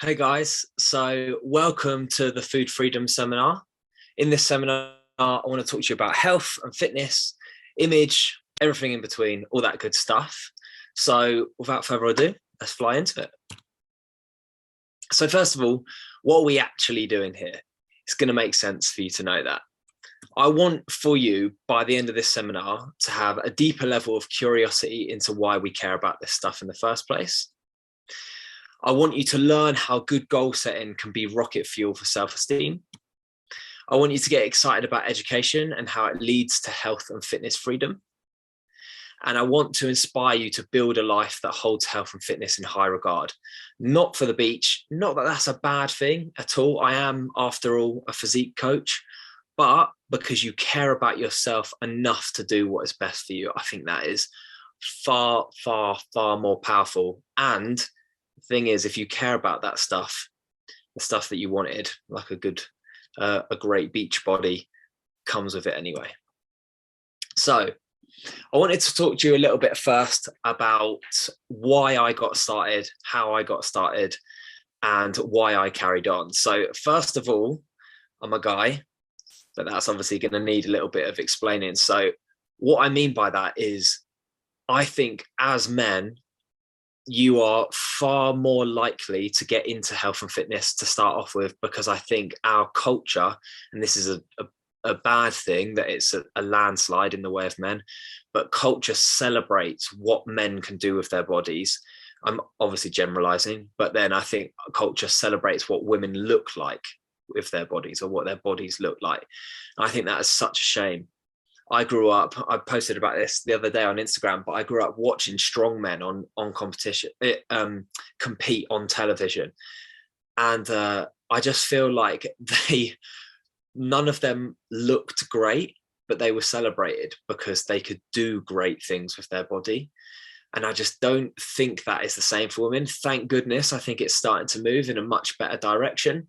Hey guys, so welcome to the Food Freedom Seminar. In this seminar, I want to talk to you about health and fitness, image, everything in between, all that good stuff. So without further ado, let's fly into it. So first of all, what are we actually doing here? It's going to make sense for you to know that. I want for you, by the end of this seminar, to have a deeper level of curiosity into why we care about this stuff in the first place. I want you to learn how good goal setting can be rocket fuel for self-esteem. I want you to get excited about education and how it leads to health and fitness freedom. And I want to inspire you to build a life that holds health and fitness in high regard. Not for the beach, not that that's a bad thing at all. I am, after all, a physique coach, but because you care about yourself enough to do what is best for you. I think that is far, far, far more powerful. And the thing is, if you care about that stuff, the stuff that you wanted, like a great beach body, comes with it anyway. So I wanted to talk to you a little bit first about why I got started, how I got started, and why I carried on. So first of all, I'm a guy, but that's obviously going to need a little bit of explaining. So what I mean by that is, I think as men, you are far more likely to get into health and fitness to start off with, because I think our culture, and this is a bad thing that it's a landslide in the way of men, but culture celebrates what men can do with their bodies. I'm obviously generalizing, but then I think culture celebrates what women look like with their bodies, or what their bodies look like. And I think that is such a shame. I grew up, I posted about this the other day on Instagram, but I grew up watching strong men on competition, compete on television. And I just feel like none of them looked great, but they were celebrated because they could do great things with their body. And I just don't think that is the same for women. Thank goodness, I think it's starting to move in a much better direction.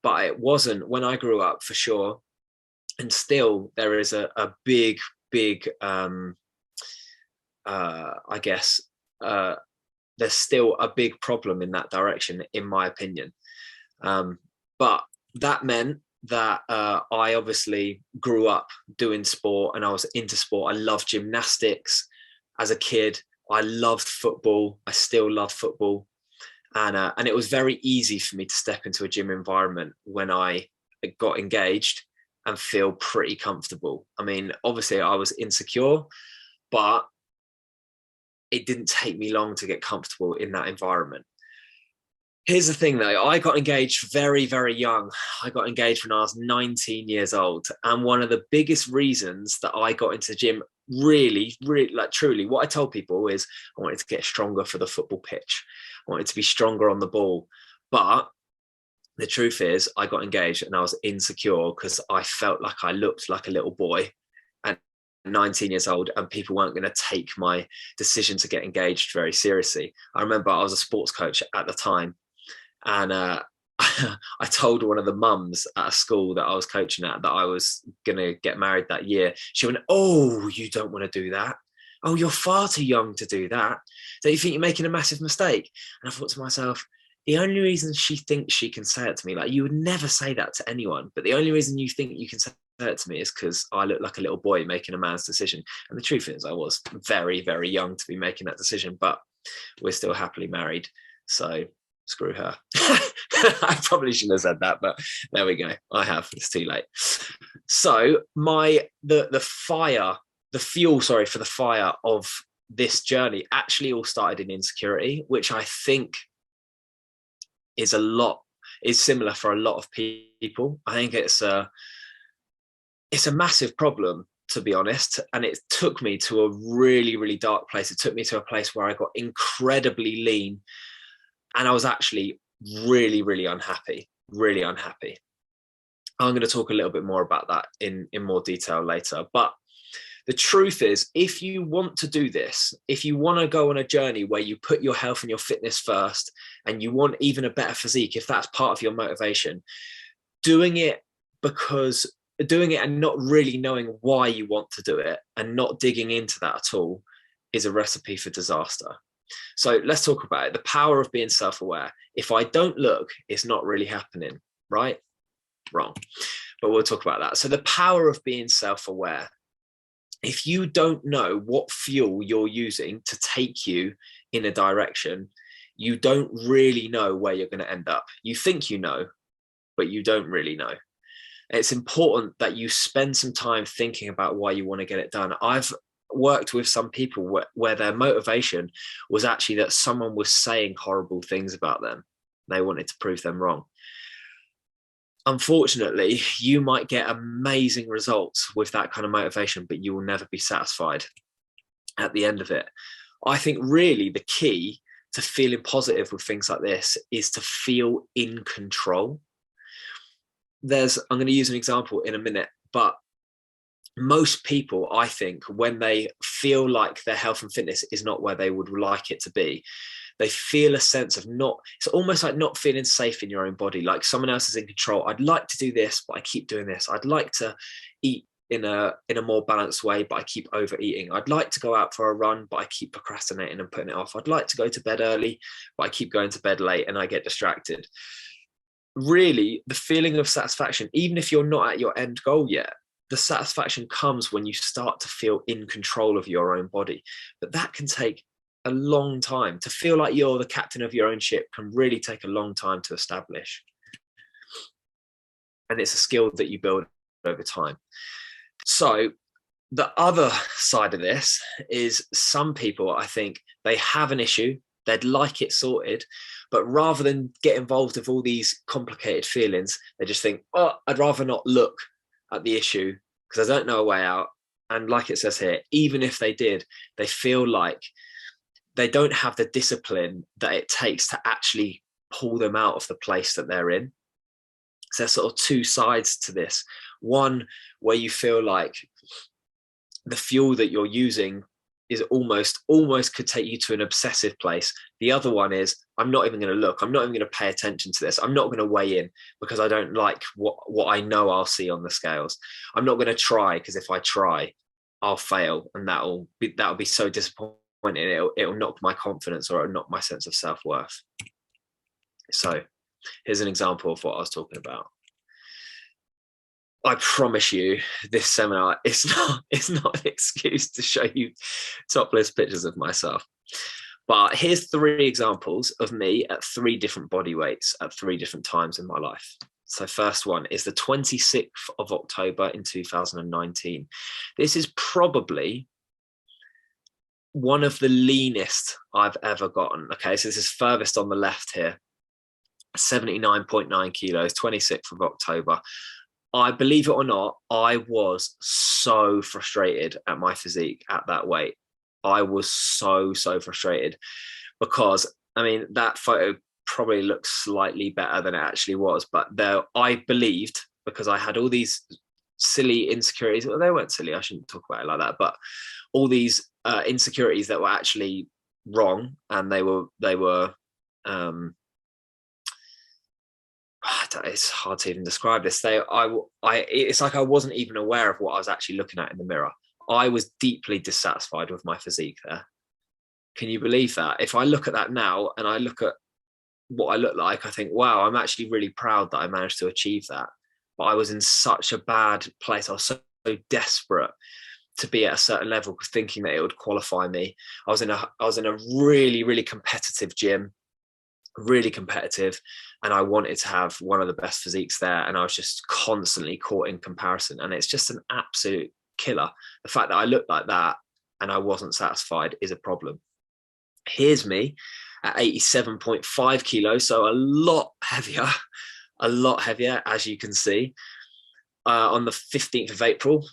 But it wasn't when I grew up, for sure. And still there is a big I guess there's still a big problem in that direction, in my opinion. But that meant that I obviously grew up doing sport, and I was into sport. I loved gymnastics as a kid. I loved football. I still love football. And it was very easy for me to step into a gym environment when I got engaged and feel pretty comfortable. I mean, obviously I was insecure, but it didn't take me long to get comfortable in that environment. Here's the thing though, I got engaged very, very young. I got engaged when I was 19 years old. And one of the biggest reasons that I got into the gym, really, like truly, what I told people is I wanted to get stronger for the football pitch. I wanted to be stronger on the ball. But the truth is, I got engaged and I was insecure because I felt like I looked like a little boy at 19 years old, and people weren't going to take my decision to get engaged very seriously. I remember I was a sports coach at the time, and I told one of the mums at a school that I was coaching at that I was going to get married that year. She went, "Oh, you don't want to do that. Oh, you're far too young to do that. Don't you think you're making a massive mistake?" And I thought to myself, the only reason she thinks she can say it to me, like, you would never say that to anyone, but the only reason you think you can say it to me is because I look like a little boy making a man's decision. And the truth is, I was very, very young to be making that decision, but we're still happily married. So screw her. I probably shouldn't have said that, but there we go. I have. It's too late. So the fuel, sorry, for the fire of this journey actually all started in insecurity, which I think is similar for a lot of people. I think it's a massive problem, to be honest. And it took me to a really, really dark place. It took me to a place where I got incredibly lean, and I was actually really, really unhappy, really unhappy. I'm going to talk a little bit more about that in more detail later. But the truth is, if you want to do this, if you want to go on a journey where you put your health and your fitness first, and you want even a better physique, if that's part of your motivation, doing it and not really knowing why you want to do it and not digging into that at all is a recipe for disaster. So let's talk about it. The power of being self-aware. If I don't look, it's not really happening, right? Wrong. But we'll talk about that. So the power of being self-aware. If you don't know what fuel you're using to take you in a direction, you don't really know where you're going to end up. You think you know, but you don't really know. It's important that you spend some time thinking about why you want to get it done. I've worked with some people where their motivation was actually that someone was saying horrible things about them. They wanted to prove them wrong. Unfortunately, you might get amazing results with that kind of motivation, but you will never be satisfied at the end of it. I think really the key to feeling positive with things like this is to feel in control. I'm going to use an example in a minute, but most people, I think, when they feel like their health and fitness is not where they would like it to be, they feel a sense of it's almost like not feeling safe in your own body, like someone else is in control. I'd like to do this, but I keep doing this. I'd like to eat in a more balanced way, but I keep overeating. I'd like to go out for a run, but I keep procrastinating and putting it off. I'd like to go to bed early, but I keep going to bed late and I get distracted. Really, the feeling of satisfaction, even if you're not at your end goal yet, the satisfaction comes when you start to feel in control of your own body. But that can take a long time. To feel like you're the captain of your own ship can really take a long time to establish. And it's a skill that you build over time. So the other side of this is some people, I think, they have an issue, they'd like it sorted, but rather than get involved with all these complicated feelings, they just think, oh, I'd rather not look at the issue because I don't know a way out. And like it says here, even if they did, they feel like they don't have the discipline that it takes to actually pull them out of the place that they're in. So there's sort of two sides to this. One where you feel like the fuel that you're using is almost could take you to an obsessive place. The other one is, I'm not even going to look. I'm not even going to pay attention to this. I'm not going to weigh in because I don't like what I know I'll see on the scales. I'm not going to try because if I try, I'll fail, and that'll be so disappointing. It'll knock my confidence, or it'll knock my sense of self-worth. So here's an example of what I was talking about. I promise you, this seminar is not an excuse to show you topless pictures of myself. But here's 3 examples of me at 3 different body weights at 3 different times in my life. So first one is the 26th of October in 2019. This is probably one of the leanest I've ever gotten. Okay, so this is furthest on the left here, 79.9 kilos, 26th of October. I believe it or not, I was so frustrated at my physique at that weight. I was so frustrated because, I mean, that photo probably looks slightly better than it actually was, but I believed, because I had all these silly insecurities. Well, they weren't silly, I shouldn't talk about it like that, but all these insecurities that were actually wrong, and they were it's hard to even describe this. It's like I wasn't even aware of what I was actually looking at in the mirror. I was deeply dissatisfied with my physique there. Can you believe that? If I look at that now and I look at what I look like, I think, wow, I'm actually really proud that I managed to achieve that. But I was in such a bad place. I was so desperate to be at a certain level, thinking that it would qualify me. I was in a really competitive gym, really competitive, and I wanted to have one of the best physiques there, and I was just constantly caught in comparison, and it's just an absolute killer. The fact that I looked like that and I wasn't satisfied is a problem. Here's me at 87.5 kilos, so a lot heavier, as you can see. On the 15th of April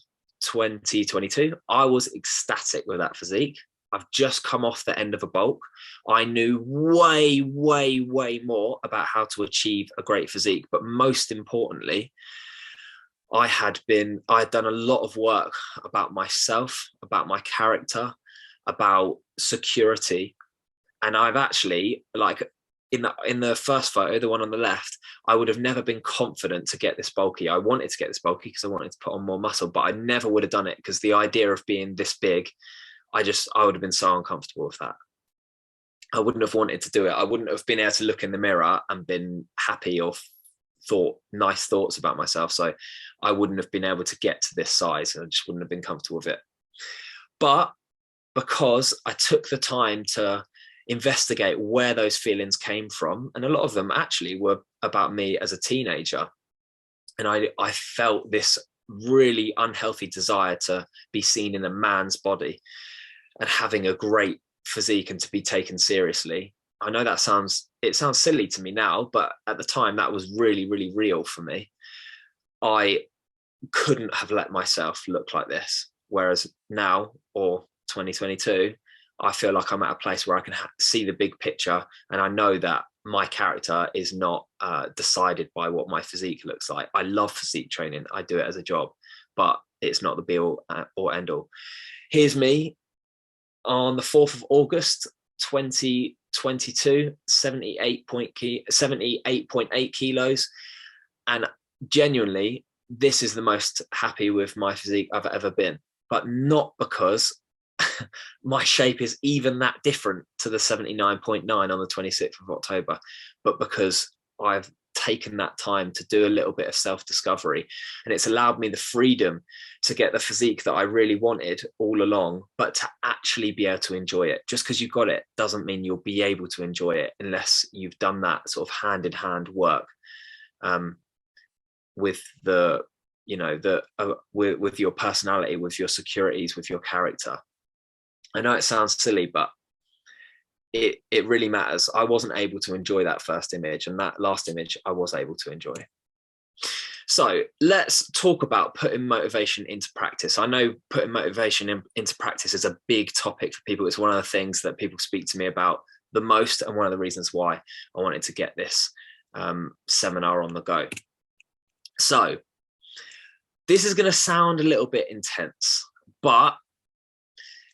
2022, I was ecstatic with that physique. I've just come off the end of a bulk. I knew way more about how to achieve a great physique, but most importantly, I had done a lot of work about myself, about my character, about security. And I've actually, like, in the first photo, the one on the left, I would have never been confident to get this bulky. I wanted to get this bulky because I wanted to put on more muscle, but I never would have done it because the idea of being this big, I would have been so uncomfortable with that. I wouldn't have wanted to do it. I wouldn't have been able to look in the mirror and been happy or thought nice thoughts about myself. So I wouldn't have been able to get to this size, and I just wouldn't have been comfortable with it. But because I took the time to investigate where those feelings came from, and a lot of them actually were about me as a teenager, and I felt this really unhealthy desire to be seen in a man's body and having a great physique and to be taken seriously. I know it sounds silly to me now, but at the time that was really, really real for me. I couldn't have let myself look like this. Whereas now, or 2022, I feel like I'm at a place where I can see the big picture, and I know that my character is not decided by what my physique looks like. I love physique training. I do it as a job, but it's not the be all or end all. Here's me on the 4th of August, 2022, 78.8 kilos. And genuinely, this is the most happy with my physique I've ever been, but not because my shape is even that different to the 79.9 on the 26th of October, but because I've taken that time to do a little bit of self-discovery, and it's allowed me the freedom to get the physique that I really wanted all along, but to actually be able to enjoy it. Just because you got it doesn't mean you'll be able to enjoy it unless you've done that sort of hand-in-hand work with the, you know, with your personality, with your securities, with your character. I know it sounds silly, but it really matters. I wasn't able to enjoy that first image, and that last image I was able to enjoy. So let's talk about putting motivation into practice. I know putting motivation into practice is a big topic for people. It's one of the things that people speak to me about the most, and one of the reasons why I wanted to get this seminar on the go. So this is going to sound a little bit intense, but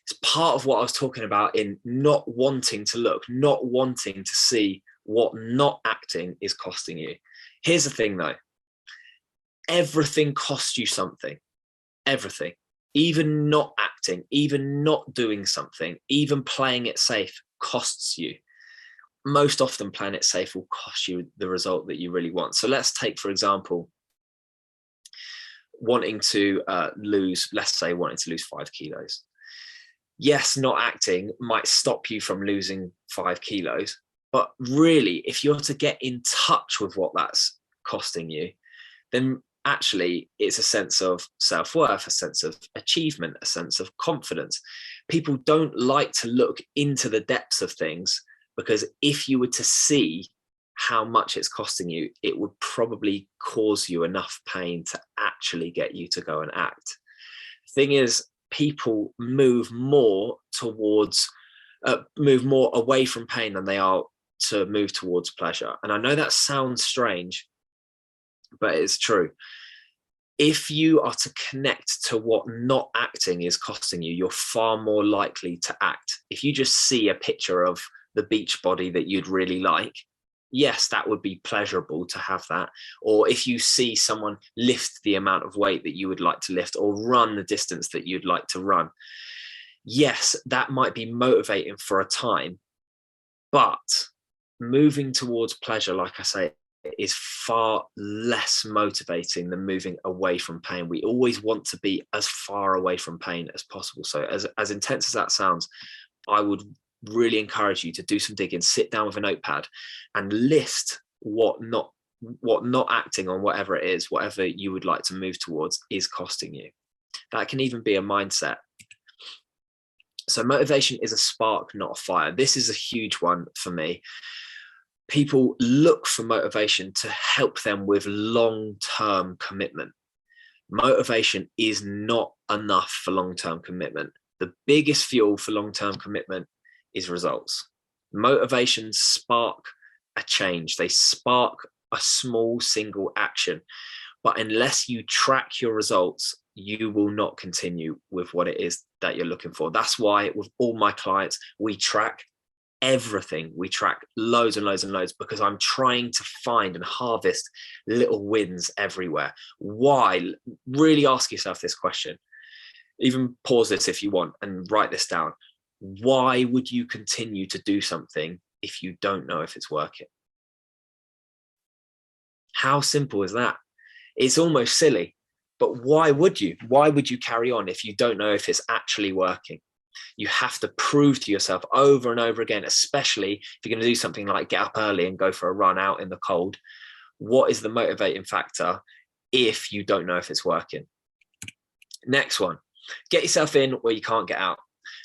it's part of what I was talking about in not wanting to look, not wanting to see what not acting is costing you. Here's the thing though, everything costs you something, everything. Even not acting, even not doing something, even playing it safe costs you. Most often playing it safe will cost you the result that you really want. So let's take, for example, wanting to lose 5 kilos. Yes, not acting might stop you from losing 5 kilos, but really, if you're to get in touch with what that's costing you, then actually it's a sense of self-worth, a sense of achievement, a sense of confidence. People don't like to look into the depths of things, because if you were to see how much it's costing you, it would probably cause you enough pain to actually get you to go and act. The thing is, people move more away from pain than they are to move towards pleasure. And I know that sounds strange, but it's true. If you are to connect to what not acting is costing you, you're far more likely to act. If you just see a picture of the beach body that you'd really like, yes, that would be pleasurable to have that. Or if you see someone lift the amount of weight that you would like to lift, or run the distance that you'd like to run, yes, that might be motivating for a time. But moving towards pleasure, like I say, is far less motivating than moving away from pain. We always want to be as far away from pain as possible. So as intense as that sounds, I would really encourage you to do some digging, sit down with a notepad and list what not acting on whatever it is, whatever you would like to move towards, is costing you. That can even be a mindset. So motivation is a spark, not a fire. This is a huge one for me. People look for motivation to help them with long-term commitment. Motivation is not enough for long-term commitment. The biggest fuel for long-term commitment is results. Motivations spark a change. They spark a small single action. But unless you track your results, you will not continue with what it is that you're looking for. That's why with all my clients, we track everything. We track loads and loads and loads, because I'm trying to find and harvest little wins everywhere. Why? Really ask yourself this question. Even pause this if you want and write this down. Why would you continue to do something if you don't know if it's working? How simple is that? It's almost silly, but why would you? Why would you carry on if you don't know if it's actually working? You have to prove to yourself over and over again, especially if you're going to do something like get up early and go for a run out in the cold. What is the motivating factor if you don't know if it's working? Next one, get yourself in where you can't get out.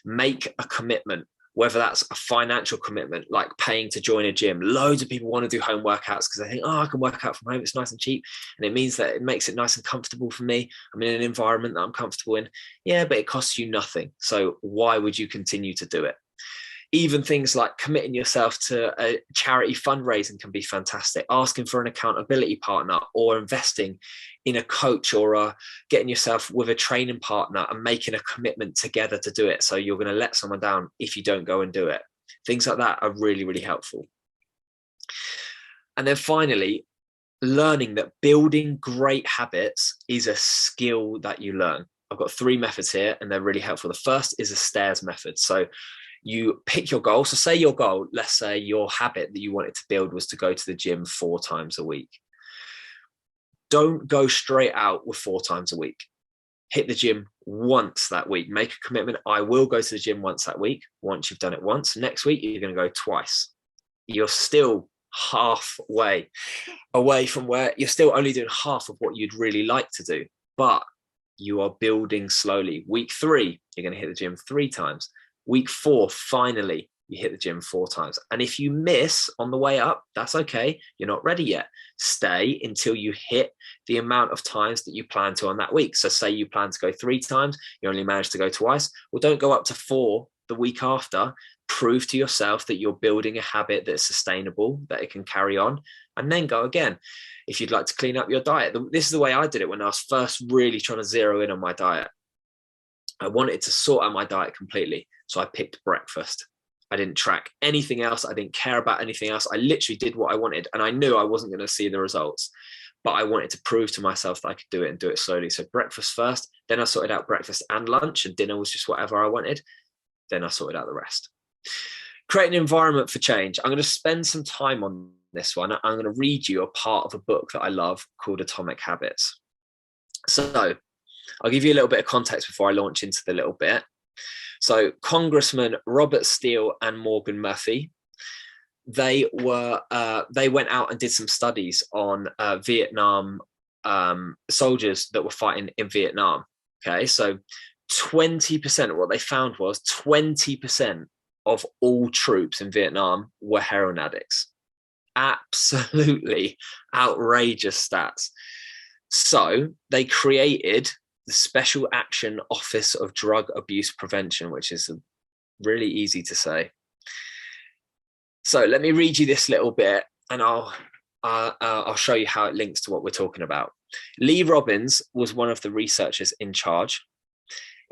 Make a commitment, whether that's a financial commitment, like paying to join a gym. Loads of people want to do home workouts because they think, oh, I can work out from home. It's nice and cheap. And it means that it makes it nice and comfortable for me. I'm in an environment that I'm comfortable in. Yeah, but it costs you nothing. So why would you continue to do it? Even things like committing yourself to a charity fundraising can be fantastic. Asking for an accountability partner or investing in a coach or getting yourself with a training partner and making a commitment together to do it. So you're going to let someone down if you don't go and do it. Things like that are really, really helpful. And then finally, learning that building great habits is a skill that you learn. I've got 3 methods here and they're really helpful. The first is a stairs method. So you pick your goal. So say your goal, let's say your habit that you wanted to build was to go to the gym 4 times a week. Don't go straight out with 4 times a week. Hit the gym once that week. Make a commitment. I will go to the gym once that week. Once you've done it once, next week, you're going to go twice. You're still halfway away from where you're still only doing half of what you'd really like to do, but you are building slowly. Week 3, you're going to hit the gym 3 times. Week 4, finally, you hit the gym 4 times. And if you miss on the way up, that's okay. You're not ready yet. Stay until you hit the amount of times that you plan to on that week. So say you plan to go 3 times, you only managed to go twice. Well, don't go up to 4 the week after. Prove to yourself that you're building a habit that's sustainable, that it can carry on, and then go again. If you'd like to clean up your diet, this is the way I did it when I was first really trying to zero in on my diet. I wanted to sort out my diet completely. So I picked breakfast. I didn't track anything else. I didn't care about anything else. I literally did what I wanted. And I knew I wasn't going to see the results, but I wanted to prove to myself that I could do it and do it slowly. So breakfast first, then I sorted out breakfast and lunch, and dinner was just whatever I wanted. Then I sorted out the rest. Create an environment for change. I'm going to spend some time on this one. I'm going to read you a part of a book that I love called Atomic Habits. So I'll give you a little bit of context before I launch into the little bit. So Congressman Robert Steele and Morgan Murphy, they went out and did some studies on Vietnam soldiers that were fighting in Vietnam. Okay, so 20% of what they found was 20% of all troops in Vietnam were heroin addicts. Absolutely outrageous stats. So they created the Special Action Office of Drug Abuse Prevention, which is really easy to say. So let me read you this little bit and I'll show you how it links to what we're talking about. Lee Robbins was one of the researchers in charge.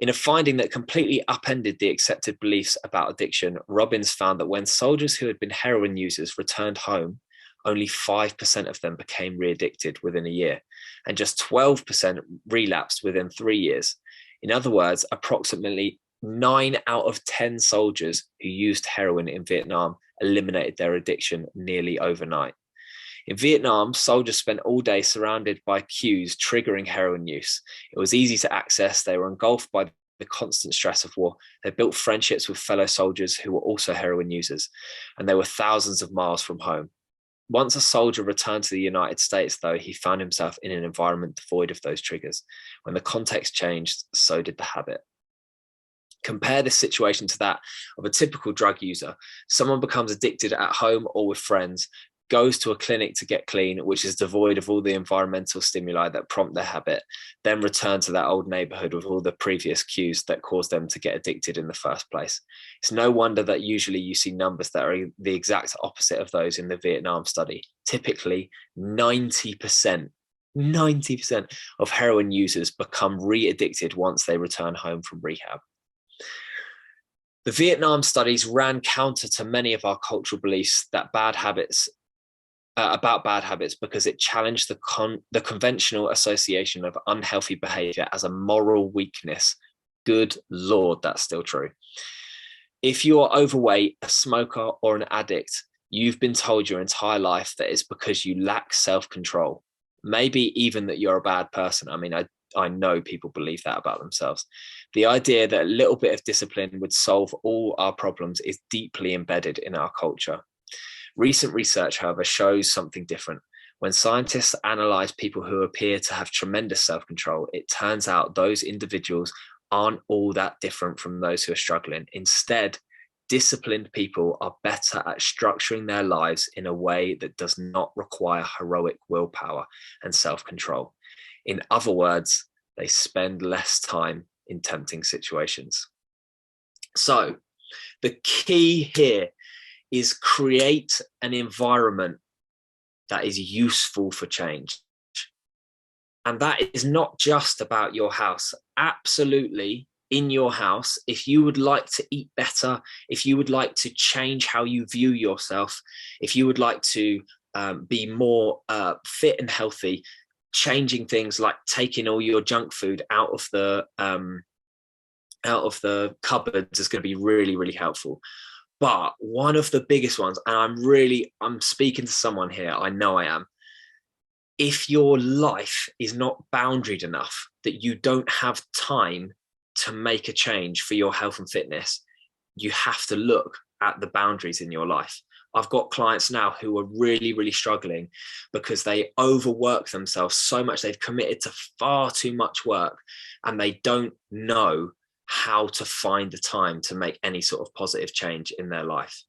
In a finding that completely upended the accepted beliefs about addiction, Robbins found that when soldiers who had been heroin users returned home, only 5% of them became re-addicted within a year, and just 12% relapsed within 3 years. In other words, approximately 9 out of 10 soldiers who used heroin in Vietnam eliminated their addiction nearly overnight. In Vietnam, soldiers spent all day surrounded by cues triggering heroin use. It was easy to access. They were engulfed by the constant stress of war. They built friendships with fellow soldiers who were also heroin users, and they were thousands of miles from home. Once a soldier returned to the United States, though, he found himself in an environment devoid of those triggers. When the context changed, so did the habit. Compare this situation to that of a typical drug user. Someone becomes addicted at home or with friends, goes to a clinic to get clean, which is devoid of all the environmental stimuli that prompt their habit, then return to that old neighborhood with all the previous cues that caused them to get addicted in the first place. It's no wonder that usually you see numbers that are the exact opposite of those in the Vietnam study. Typically 90% of heroin users become re-addicted once they return home from rehab. The Vietnam studies ran counter to many of our cultural beliefs that bad habits because it challenged the conventional association of unhealthy behavior as a moral weakness. Good Lord, that's still true. If you're overweight, a smoker, or an addict, you've been told your entire life that it's because you lack self-control. Maybe even that you're a bad person. I mean, I know people believe that about themselves. The idea that a little bit of discipline would solve all our problems is deeply embedded in our culture. Recent research, however, shows something different. When scientists analyze people who appear to have tremendous self-control, it turns out those individuals aren't all that different from those who are struggling. Instead, disciplined people are better at structuring their lives in a way that does not require heroic willpower and self-control. In other words, they spend less time in tempting situations. So the key here is create an environment that is useful for change. And that is not just about your house. Absolutely, in your house, if you would like to eat better, if you would like to change how you view yourself, if you would like to be more fit and healthy, changing things like taking all your junk food out of the cupboards is going to be really, really helpful. But one of the biggest ones, and I'm speaking to someone here, I know I am. If your life is not boundaried enough that you don't have time to make a change for your health and fitness, you have to look at the boundaries in your life. I've got clients now who are really, really struggling because they overwork themselves so much. They've committed to far too much work and they don't know how to find the time to make any sort of positive change in their life.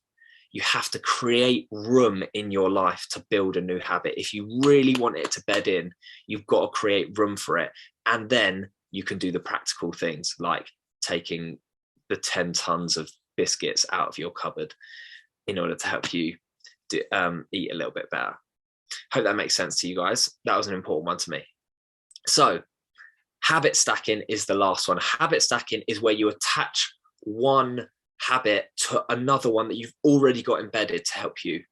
You have to create room in your life to build a new habit. If you really want it to bed in, you've got to create room for it. And then you can do the practical things like taking the 10 tons of biscuits out of your cupboard in order to help you eat a little bit better. Hope that makes sense to you guys. That was an important one to me. So habit stacking is the last one. Habit stacking is where you attach one habit to another one that you've already got embedded to help you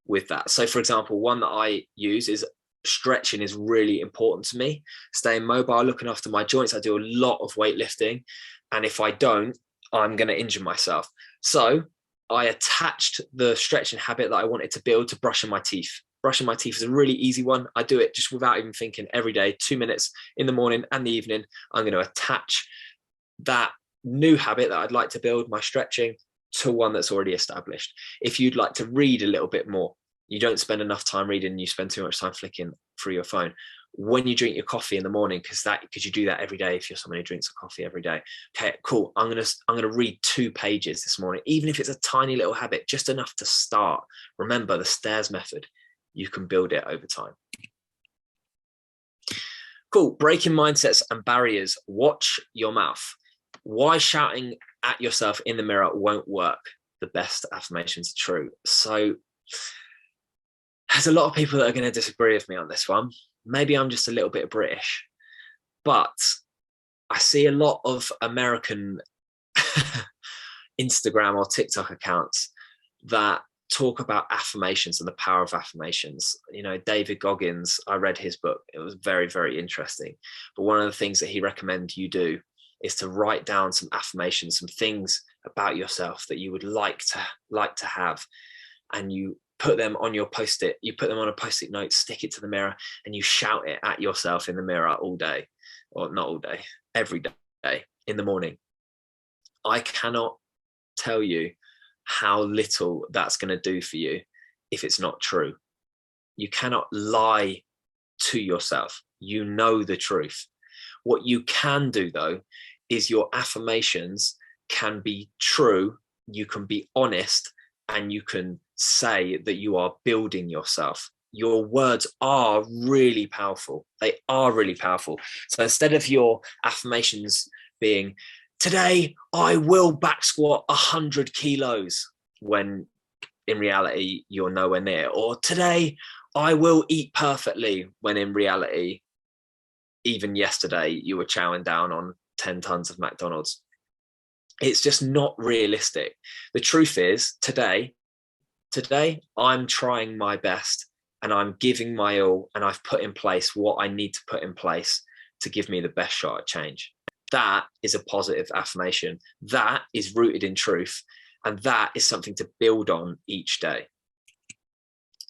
with that. So for example, one that I use is stretching is really important to me. Staying mobile, looking after my joints. I do a lot of weightlifting. And if I don't, I'm going to injure myself. So I attached the stretching habit that I wanted to build to brushing my teeth. Brushing my teeth is a really easy one. I do it just without even thinking every day, 2 minutes in the morning and the evening. I'm going to attach that new habit that I'd like to build, my stretching, to one that's already established. If you'd like to read a little bit more, you don't spend enough time reading, you spend too much time flicking through your phone. When you drink your coffee in the morning, because you do that every day if you're someone who drinks a coffee every day. Okay, cool. I'm gonna read 2 pages this morning, even if it's a tiny little habit, just enough to start. Remember the stairs method. You can build it over time. Cool. Breaking mindsets and barriers. Watch your mouth. Why shouting at yourself in the mirror won't work? The best affirmations are true. So there's a lot of people that are going to disagree with me on this one. Maybe I'm just a little bit British, but I see a lot of American Instagram or TikTok accounts that talk about affirmations and the power of affirmations. You know, David Goggins, I read his book. It was very, very interesting. But one of the things that he recommends you do is to write down some affirmations, some things about yourself that you would like to have, and you put them on your post-it. You put them on a post-it note, stick it to the mirror, and you shout it at yourself in the mirror all day, or not all day, every day in the morning. I cannot tell you how little that's going to do for you if it's not true. You cannot lie to yourself. You know the truth. What you can do, though, is your affirmations can be true. You can be honest, and you can say that you are building yourself. Your words are really powerful. They are really powerful. So instead of your affirmations being, today I will back squat 100 kilos, when in reality you're nowhere near, or today I will eat perfectly, when in reality, even yesterday you were chowing down on 10 tons of McDonald's. It's just not realistic. The truth is, today I'm trying my best and I'm giving my all, and I've put in place what I need to put in place to give me the best shot at change. That is a positive affirmation. That is rooted in truth. And that is something to build on each day.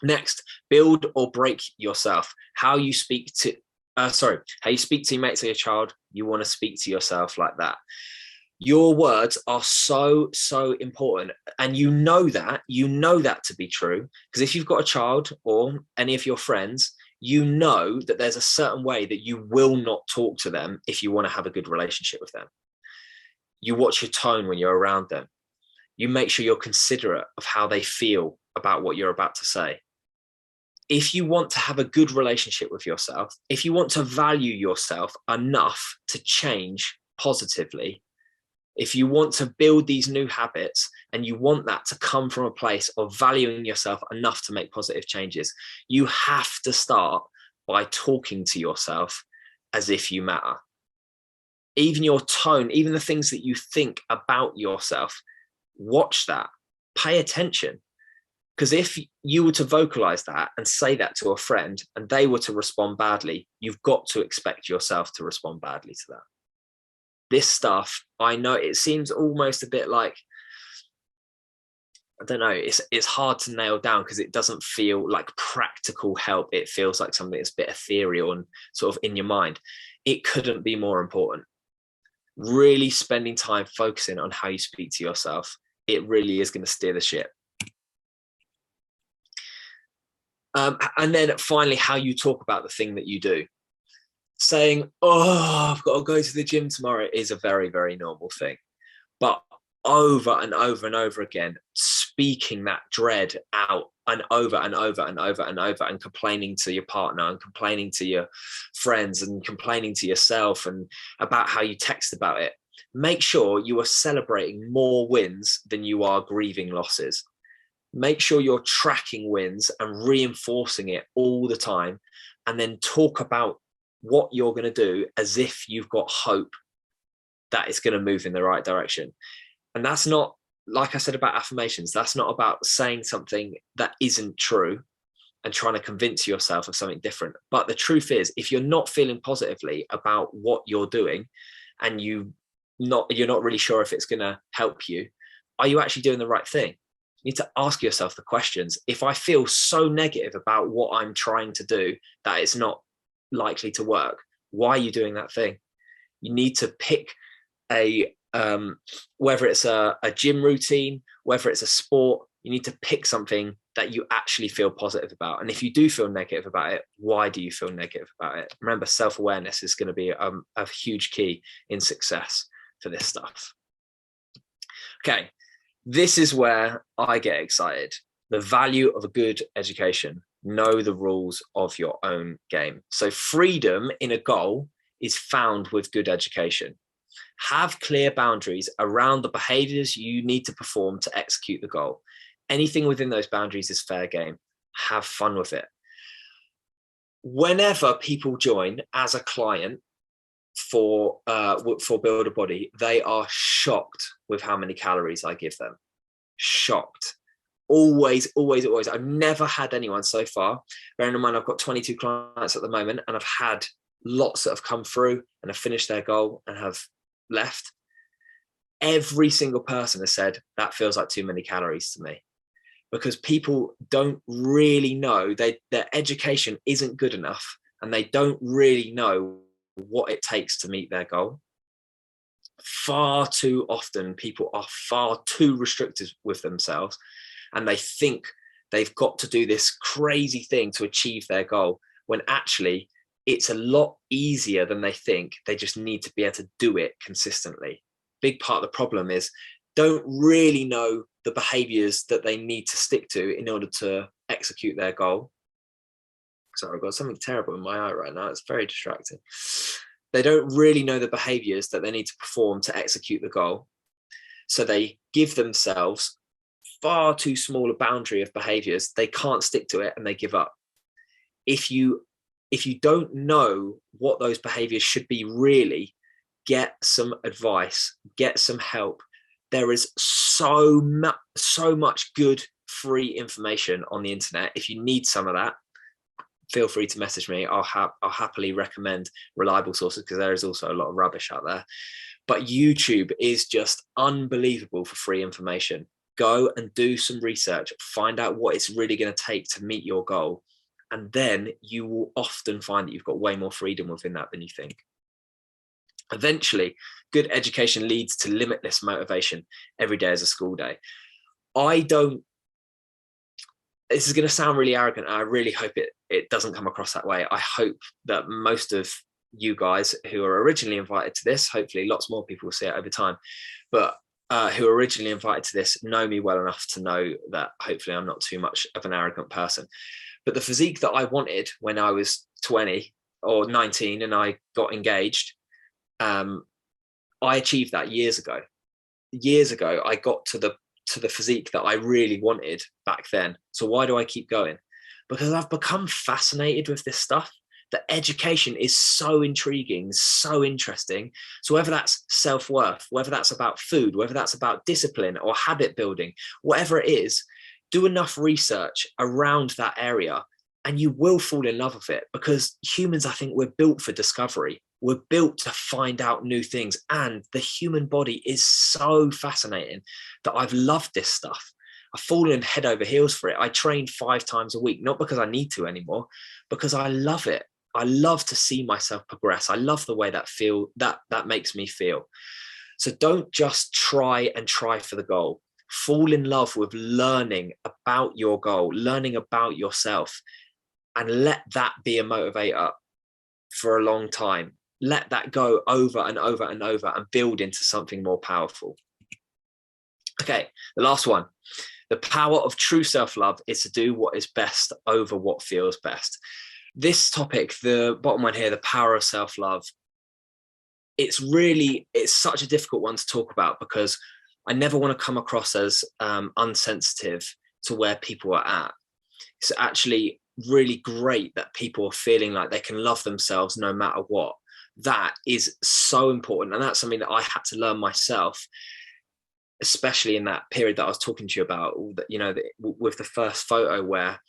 Next, build or break yourself. How you speak to your mates or your child, you want to speak to yourself like that. Your words are so important, and you know that to be true, because if you've got a child or any of your friends, you know that there's a certain way that you will not talk to them if you want to have a good relationship with them. You watch your tone when you're around them. You make sure you're considerate of how they feel about what you're about to say. If you want to have a good relationship with yourself, if you want to value yourself enough to change positively, if you want to build these new habits and you want that to come from a place of valuing yourself enough to make positive changes, you have to start by talking to yourself as if you matter. Even your tone, even the things that you think about yourself, watch that, pay attention. Because if you were to vocalize that and say that to a friend and they were to respond badly, you've got to expect yourself to respond badly to that. This stuff, I know it seems almost a bit like, I don't know, it's hard to nail down because it doesn't feel like practical help. It feels like something that's a bit ethereal and sort of in your mind. It couldn't be more important. Really spending time focusing on how you speak to yourself, it really is going to steer the ship. And then finally, how you talk about the thing that you do. Saying, oh, I've got to go to the gym tomorrow is a very, very normal thing. But over and over and over again, speaking that dread out and over and over and over and over, and complaining to your partner and complaining to your friends and complaining to yourself and about how you text about it. Make sure you are celebrating more wins than you are grieving losses. Make sure you're tracking wins and reinforcing it all the time, and then talk about what you're going to do as if you've got hope that it's going to move in the right direction. And that's not, like I said about affirmations, that's not about saying something that isn't true and trying to convince yourself of something different. But the truth is, if you're not feeling positively about what you're doing and you're not really sure if it's going to help you, are you actually doing the right thing? You need to ask yourself the questions. If I feel so negative about what I'm trying to do that it's not likely to work, why are you doing that thing? You need to pick whether it's a gym routine, whether it's a sport, you need to pick something that you actually feel positive about. And if you do feel negative about it, why do you feel negative about it? Remember, self-awareness is going to be a huge key in success for this stuff. Okay, this is where I get excited. The value of a good education. Know the rules of your own game. So freedom in a goal is found with good education. Have clear boundaries around the behaviors you need to perform to execute the goal. Anything within those boundaries is fair game. Have fun with it. Whenever people join as a client for Build a Body, they are shocked with how many calories I give them. Shocked. Always. I've never had anyone so far. Bearing in mind, I've got 22 clients at the moment, and I've had lots that have come through and have finished their goal and have left. Every single person has said that feels like too many calories to me, because people don't really know, their education isn't good enough, and they don't really know what it takes to meet their goal. Far too often, people are far too restricted with themselves, and they think they've got to do this crazy thing to achieve their goal, when actually it's a lot easier than they think. They just need to be able to do it consistently. Big part of the problem is don't really know the behaviors that they need to stick to in order to execute their goal. Sorry, I've got something terrible in my eye right now. It's very distracting. They don't really know the behaviors that they need to perform to execute the goal. So they give themselves far too small a boundary of behaviors. They can't stick to it and they give up. If you don't know what those behaviors should be, really get some advice, get some help. There is so much good free information on the internet. If you need some of that, feel free to message me. I'll happily recommend reliable sources, because there is also a lot of rubbish out there. But YouTube is just unbelievable for free information. Go and do some research, find out what it's really going to take to meet your goal. And then you will often find that you've got way more freedom within that than you think. Eventually, good education leads to limitless motivation. Every day is a school day. This is going to sound really arrogant. I really hope it doesn't come across that way. I hope that most of you guys who are originally invited to this, hopefully lots more people will see it over time, but who were originally invited to this know me well enough to know that hopefully I'm not too much of an arrogant person. But the physique that I wanted when I was 20 or 19 and I got engaged, I achieved that years ago. Years ago, I got to the physique that I really wanted back then. So why do I keep going? Because I've become fascinated with this stuff. The education is so intriguing, so interesting. So whether that's self-worth, whether that's about food, whether that's about discipline or habit building, whatever it is, do enough research around that area and you will fall in love with it, because humans, I think, we're built for discovery. We're built to find out new things. And the human body is so fascinating that I've loved this stuff. I've fallen head over heels for it. I train 5 times a week, not because I need to anymore, because I love it. I love to see myself progress. I love the way that makes me feel. So don't just try for the goal. Fall in love with learning about your goal, learning about yourself, and let that be a motivator for a long time. Let that go over and over and over and build into something more powerful. Okay, the last one. The power of true self-love is to do what is best over what feels best. This topic, the bottom one here, the power of self-love, it's such a difficult one to talk about, because I never want to come across as unsensitive to where people are at. It's actually really great that people are feeling like they can love themselves no matter what. That is so important. And that's something that I had to learn myself, especially in that period that I was talking to you about, with the first photo where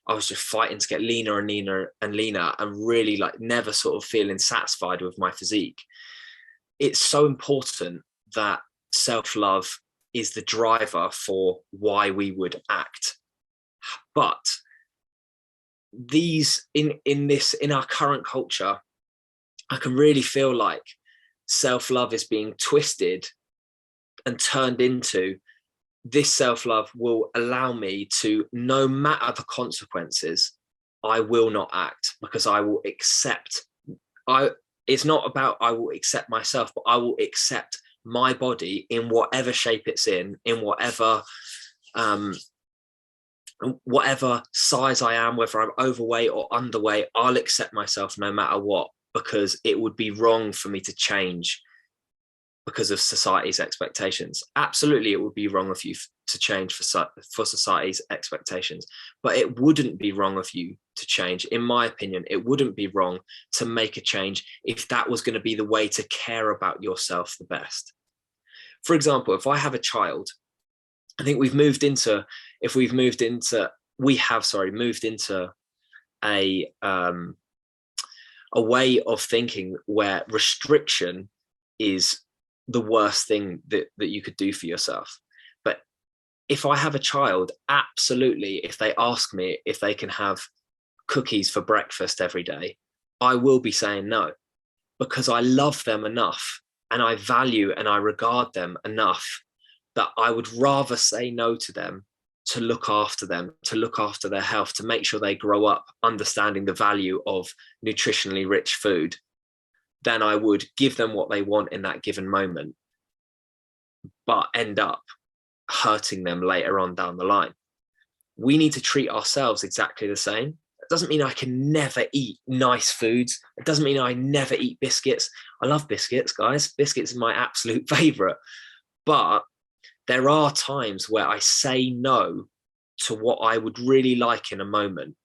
I was just fighting to get leaner and leaner and leaner and really like never sort of feeling satisfied with my physique. It's so important that self-love is the driver for why we would act. But in our current culture, I can really feel like self-love is being twisted and turned into, this self-love will allow me to, no matter the consequences, I will not act, because I will accept. It's not about I will accept myself, but I will accept my body in whatever shape it's in whatever size I am, whether I'm overweight or underweight, I'll accept myself no matter what, because it would be wrong for me to change because of society's expectations. Absolutely, it would be wrong of you to change for society's expectations, but it wouldn't be wrong of you to change. In my opinion, it wouldn't be wrong to make a change if that was going to be the way to care about yourself the best. For example, if I have a child, I think we have moved into a way of thinking where restriction is the worst thing that you could do for yourself. But if I have a child, absolutely, if they ask me if they can have cookies for breakfast every day, I will be saying no, because I love them enough and I value and I regard them enough that I would rather say no to them, to look after their health, to make sure they grow up understanding the value of nutritionally rich food, than I would give them what they want in that given moment, but end up hurting them later on down the line. We need to treat ourselves exactly the same. It doesn't mean I can never eat nice foods. It doesn't mean I never eat biscuits. I love biscuits, guys. Biscuits are my absolute favorite. But there are times where I say no to what I would really like in a moment,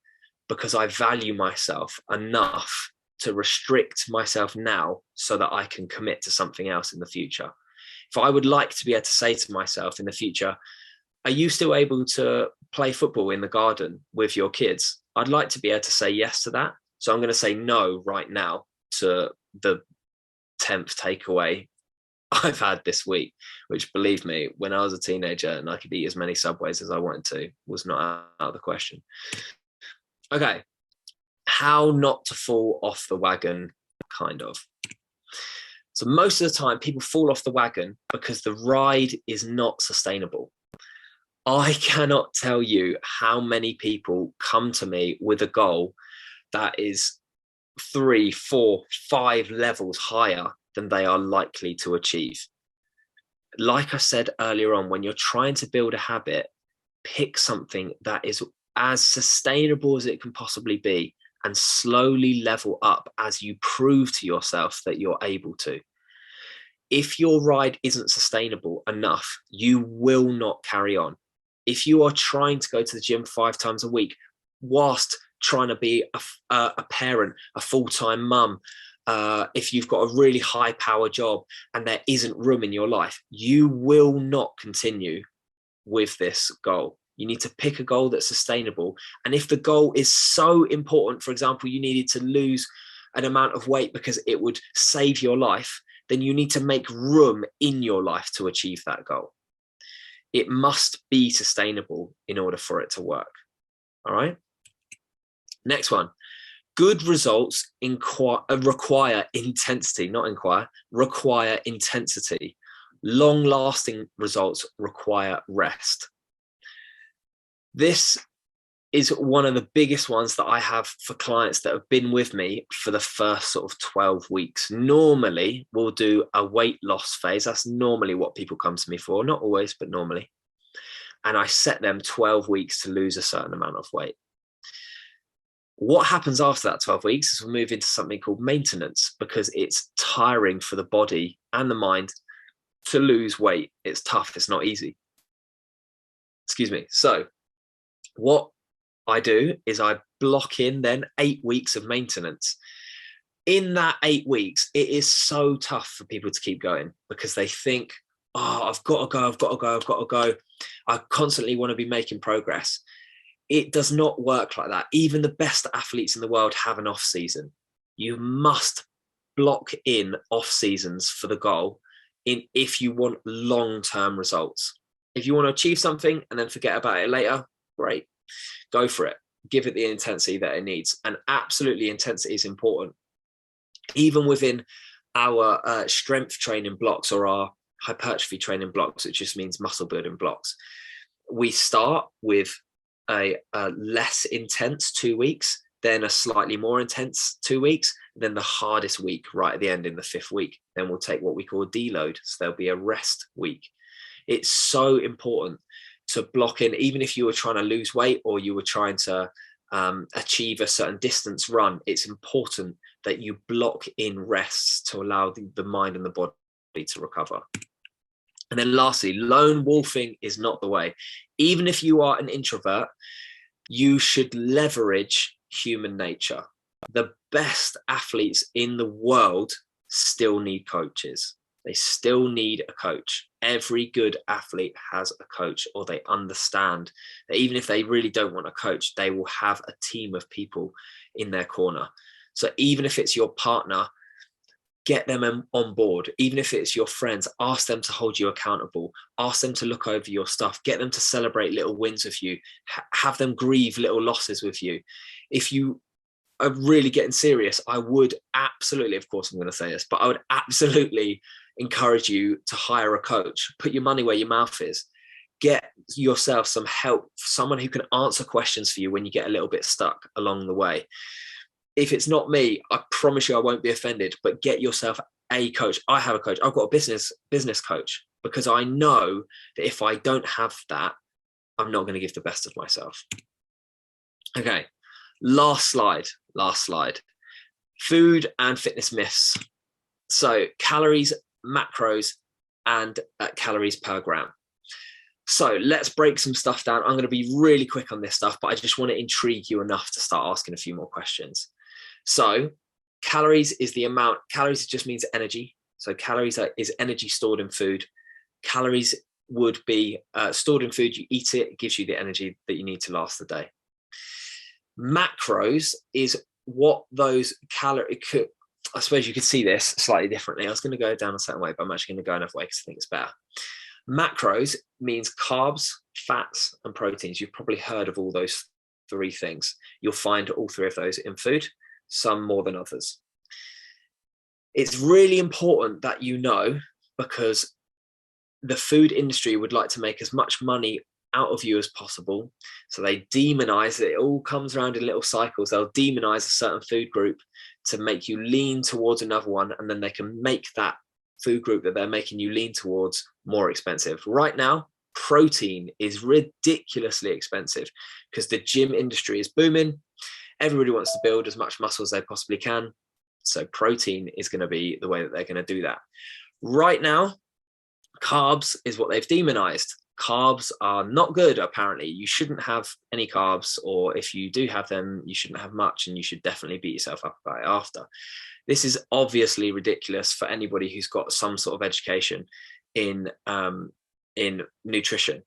because I value myself enough to restrict myself now so that I can commit to something else in the future. If I would like to be able to say to myself in the future, are you still able to play football in the garden with your kids? I'd like to be able to say yes to that. So I'm going to say no right now to the 10th takeaway I've had this week, which, believe me, when I was a teenager and I could eat as many Subways as I wanted to, was not out of the question. Okay, how not to fall off the wagon, kind of. So most of the time, people fall off the wagon because the ride is not sustainable. I cannot tell you how many people come to me with a goal that is 3, 4, 5 levels higher than they are likely to achieve. Like I said earlier on, when you're trying to build a habit, pick something that is as sustainable as it can possibly be and slowly level up as you prove to yourself that you're able to. If your ride isn't sustainable enough, you will not carry on. If you are trying to go to the gym 5 times a week, whilst trying to be a parent, a full-time mum, if you've got a really high power job and there isn't room in your life, you will not continue with this goal. You need to pick a goal that's sustainable. And if the goal is so important, for example, you needed to lose an amount of weight because it would save your life, then you need to make room in your life to achieve that goal. It must be sustainable in order for it to work. All right. Next one. Good results require intensity, require intensity. Long-lasting results require rest. This is one of the biggest ones that I have for clients that have been with me for the first sort of 12 weeks. Normally, we'll do a weight loss phase. That's normally what people come to me for. Not always, but normally. And I set them 12 weeks to lose a certain amount of weight. What happens after that 12 weeks is we move into something called maintenance, because it's tiring for the body and the mind to lose weight. It's tough. It's not easy. Excuse me. So what I do is I block in then 8 weeks of maintenance. In that 8 weeks, it is so tough for people to keep going because they think, oh, I've got to go. I constantly want to be making progress. It does not work like that. Even the best athletes in the world have an off season. You must block in off seasons for the goal if you want long-term results. If you want to achieve something and then forget about it later, great. Go for it. Give it the intensity that it needs. And absolutely, intensity is important. Even within our strength training blocks or our hypertrophy training blocks, which just means muscle building blocks, we start with a less intense 2 weeks, then a slightly more intense 2 weeks, then the hardest week right at the end in the 5th week. Then we'll take what we call a deload. So there'll be a rest week. It's so important to block in, even if you were trying to lose weight or you were trying to achieve a certain distance run, it's important that you block in rests to allow the mind and the body to recover. And then lastly, lone wolfing is not the way. Even if you are an introvert, you should leverage human nature. The best athletes in the world still need coaches. They still need a coach. Every good athlete has a coach, or they understand that even if they really don't want a coach, they will have a team of people in their corner. So even if it's your partner, get them on board. Even if it's your friends, ask them to hold you accountable. Ask them to look over your stuff. Get them to celebrate little wins with you. Have them grieve little losses with you. If you are really getting serious, I would absolutely, of course I'm going to say this, but I would absolutely encourage you to hire a coach. Put your money where your mouth is. Get yourself some help, someone who can answer questions for you when you get a little bit stuck along the way. If it's not me, I promise you I won't be offended, but get yourself a coach. I have a coach. I've got a business coach, because I know that if I don't have that, I'm not going to give the best of myself. Okay, last slide. Food and fitness myths. So calories, macros, and calories per gram. So let's break some stuff down. I'm going to be really quick on this stuff, but I just want to intrigue you enough to start asking a few more questions. So calories is the amount. Calories just means energy. So calories is energy stored in food. Calories would be stored in food. You eat it, it gives you the energy that you need to last the day. Macros is what those I suppose you could see this slightly differently. I was going to go down a certain way, but I'm actually going to go another way because I think it's better. Macros means carbs, fats, and proteins. You've probably heard of all those three things. You'll find all three of those in food, some more than others. It's really important that you know, because the food industry would like to make as much money out of you as possible. So they demonize it. It all comes around in little cycles. They'll demonize a certain food group to make you lean towards another one. And then they can make that food group that they're making you lean towards more expensive. Right now, protein is ridiculously expensive because the gym industry is booming. Everybody wants to build as much muscle as they possibly can. So protein is going to be the way that they're going to do that. Right now, carbs is what they've demonized. Carbs are not good, apparently. You shouldn't have any carbs, or if you do have them, you shouldn't have much, and you should definitely beat yourself up about it after. This is obviously ridiculous for anybody who's got some sort of education in nutrition.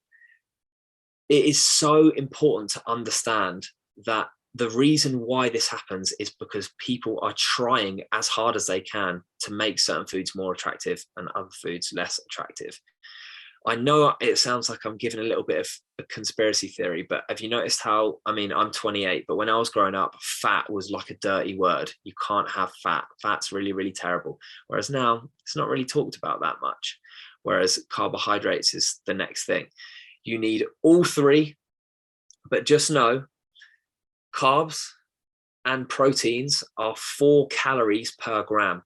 It is so important to understand that the reason why this happens is because people are trying as hard as they can to make certain foods more attractive and other foods less attractive. I know it sounds like I'm giving a little bit of a conspiracy theory, but have you noticed how, I mean, I'm 28, but when I was growing up, fat was like a dirty word. You can't have fat. Fat's really, really terrible. Whereas now it's not really talked about that much. Whereas carbohydrates is the next thing. You need all three, but just know carbs and proteins are 4 calories per gram.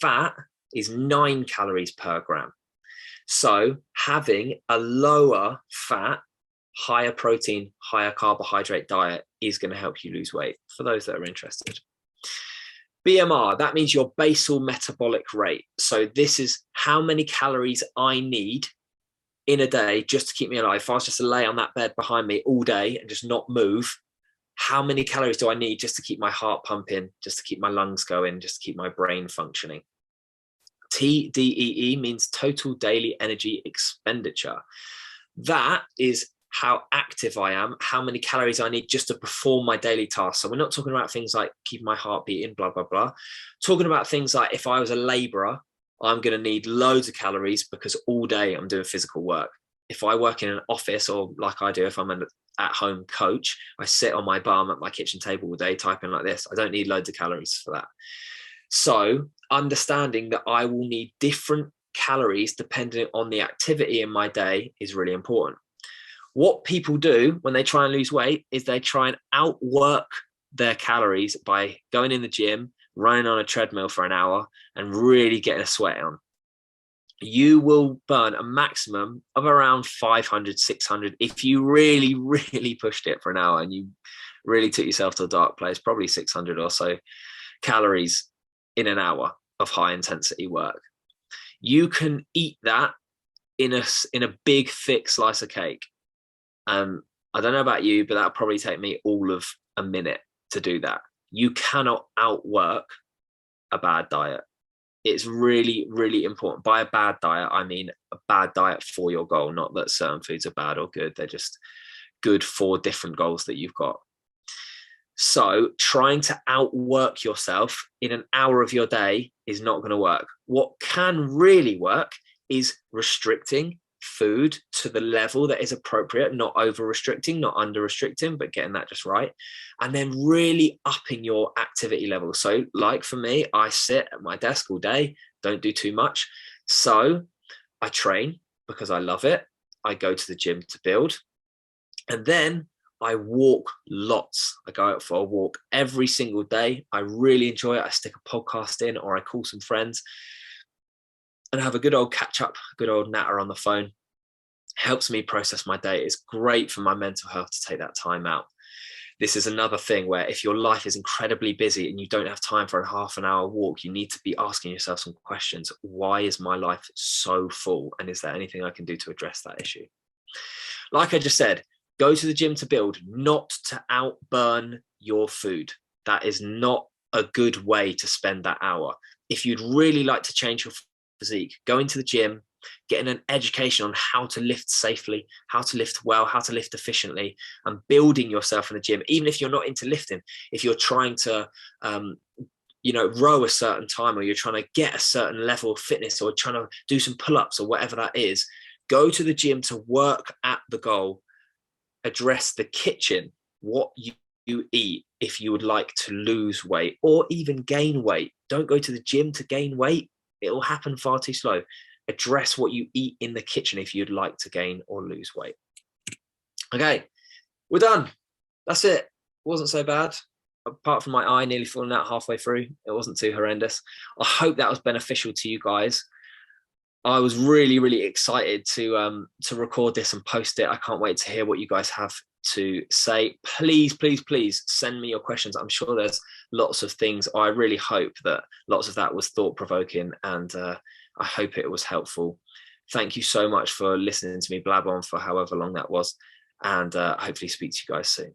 Fat is 9 calories per gram. So having a lower fat, higher protein, higher carbohydrate diet is going to help you lose weight for those that are interested. BMR, that means your basal metabolic rate. So this is how many calories I need in a day just to keep me alive. If I was just to lay on that bed behind me all day and just not move, how many calories do I need just to keep my heart pumping, just to keep my lungs going, just to keep my brain functioning? TDEE means total daily energy expenditure. That is how active I am, how many calories I need just to perform my daily tasks. So we're not talking about things like keeping my heart beating, blah, blah, blah. Talking about things like if I was a laborer, I'm going to need loads of calories because all day I'm doing physical work. If I work in an office, or like I do, if I'm an at-home coach, I sit on my bum at my kitchen table all day typing like this. I don't need loads of calories for that. So understanding that I will need different calories depending on the activity in my day is really important. What people do when they try and lose weight is they try and outwork their calories by going in the gym, running on a treadmill for an hour and really getting a sweat on. You will burn a maximum of around 500, 600 if you really, really pushed it for an hour and you really took yourself to a dark place, probably 600 or so calories in an hour of high intensity work. You can eat that in a big thick slice of cake. I don't know about you, but that'll probably take me all of a minute to do that. You cannot outwork a bad diet. It's really, really important. By a bad diet, I mean a bad diet for your goal, not that certain foods are bad or good. They're just good for different goals that you've got. So trying to outwork yourself in an hour of your day is not going to work. What can really work is restricting food to the level that is appropriate, not over restricting, not under restricting, but getting that just right. And then really upping your activity level. So like for me, I sit at my desk all day, don't do too much. So I train because I love it. I go to the gym to build. And then I walk lots. I go out for a walk every single day. I really enjoy it. I stick a podcast in or I call some friends and have a good old catch up, good old natter on the phone. Helps me process my day. It's great for my mental health to take that time out. This is another thing where if your life is incredibly busy and you don't have time for a half an hour walk, you need to be asking yourself some questions. Why is my life so full? And is there anything I can do to address that issue? Like I just said, go to the gym to build, not to outburn your food. That is not a good way to spend that hour. If you'd really like to change your physique, go into the gym, getting an education on how to lift safely, how to lift well, how to lift efficiently, and building yourself in the gym. Even if you're not into lifting, if you're trying to row a certain time, or you're trying to get a certain level of fitness, or trying to do some pull-ups or whatever that is, go to the gym to work at the goal. Address the kitchen, what you eat if you would like to lose weight or even gain weight. Don't go to the gym to gain weight. It will happen far too slow. Address what you eat in the kitchen if you'd like to gain or lose weight. Okay, we're done. That's it. Wasn't so bad. Apart from my eye nearly falling out halfway through, it wasn't too horrendous. I hope that was beneficial to you guys. I was really, really excited to record this and post it. I can't wait to hear what you guys have to say. Please, please, please send me your questions. I'm sure there's lots of things. I really hope that lots of that was thought-provoking, and I hope it was helpful. Thank you so much for listening to me blab on for however long that was, and hopefully speak to you guys soon.